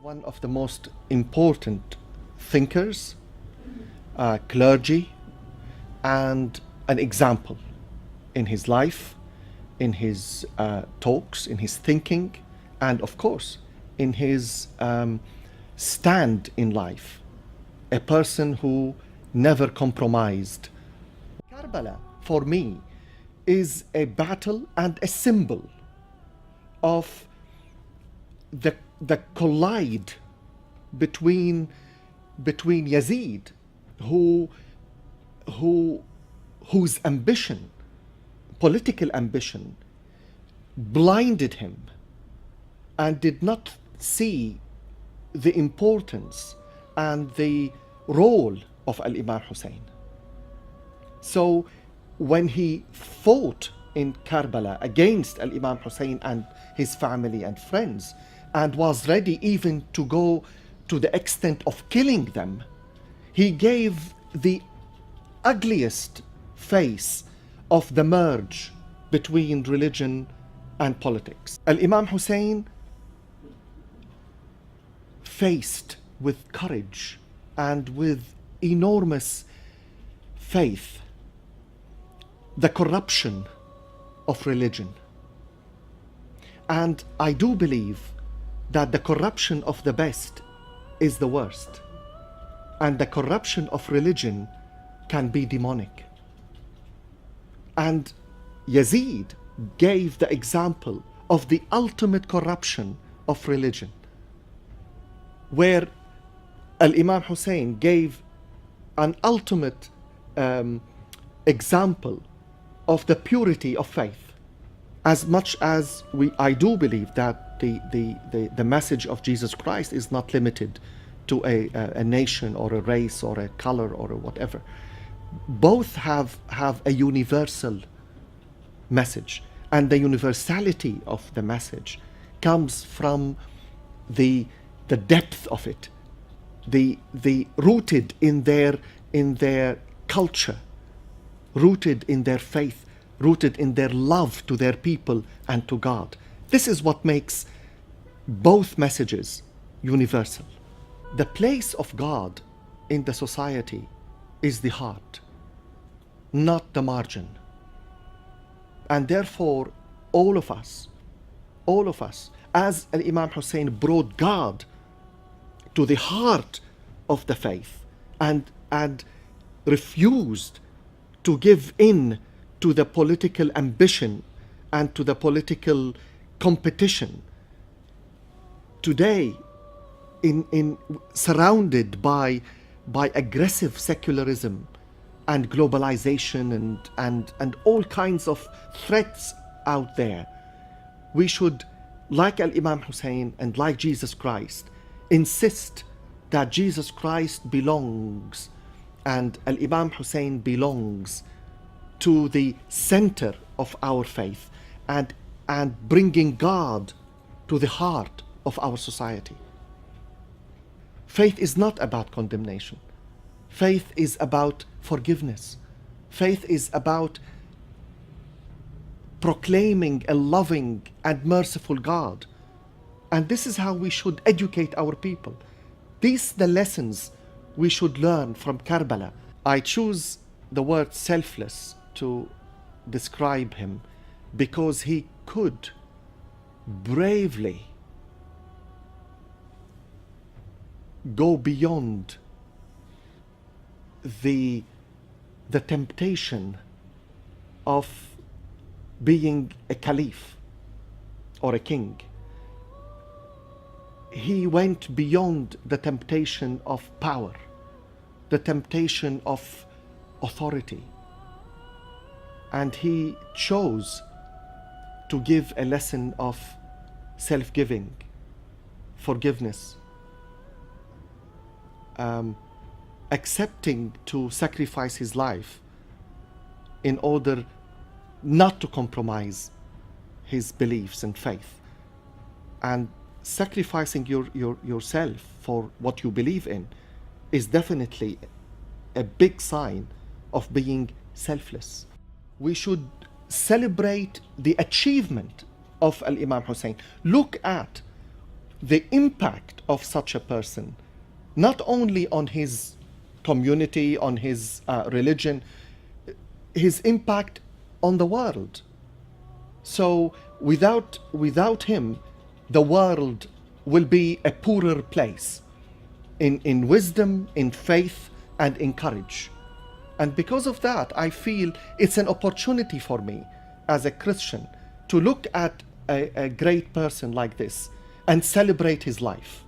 One of the most important thinkers, clergy, and an example in his life, in his talks, in his thinking, and of course, in his stand in life. A person who never compromised. Karbala, for me, is a battle and a symbol of the collide between Yazid, whose ambition, political ambition, blinded him and did not see the importance and the role of Imam Hussain. So when he fought in Karbala against Imam Hussain and his family and friends, and was ready even to go to the extent of killing them, he gave the ugliest face of the merge between religion and politics. Imam Hussain faced with courage and with enormous faith the corruption of religion. And I do believe that the corruption of the best is the worst, and the corruption of religion can be demonic. And Yazid gave the example of the ultimate corruption of religion, where Imam Hussain gave an ultimate example of the purity of faith. As much as I do believe that the message of Jesus Christ is not limited to a nation or a race or a color or a whatever. Both have a universal message, and the universality of the message comes from the depth of it, the rooted in their culture, rooted in their faith, rooted in their love to their people and to God. This is what makes both messages universal. The place of God in the society is the heart, not the margin. And therefore, all of us, as Imam Hussain brought God to the heart of the faith and refused to give in to the political ambition and to the political competition. Today, in surrounded by aggressive secularism and globalization and all kinds of threats out there, we should, like Imam Hussain and like Jesus Christ, insist that Jesus Christ belongs and Imam Hussain belongs to the center of our faith, and bringing God to the heart of our society. Faith is not about condemnation. Faith is about forgiveness. Faith is about proclaiming a loving and merciful God. And this is how we should educate our people. These are the lessons we should learn from Karbala. I choose the word selfless to describe him because he could bravely go beyond the temptation of being a caliph or a king. He went beyond the temptation of power, the temptation of authority, and he chose to give a lesson of self-giving, forgiveness, accepting to sacrifice his life in order not to compromise his beliefs and faith. And sacrificing yourself for what you believe in is definitely a big sign of being selfless. We should celebrate the achievement of Imam Hussain. Look at the impact of such a person, not only on his community, on his religion, his impact on the world. So without him, the world will be a poorer place in wisdom, in faith, and in courage. And because of that, I feel it's an opportunity for me as a Christian to look at a great person like this and celebrate his life.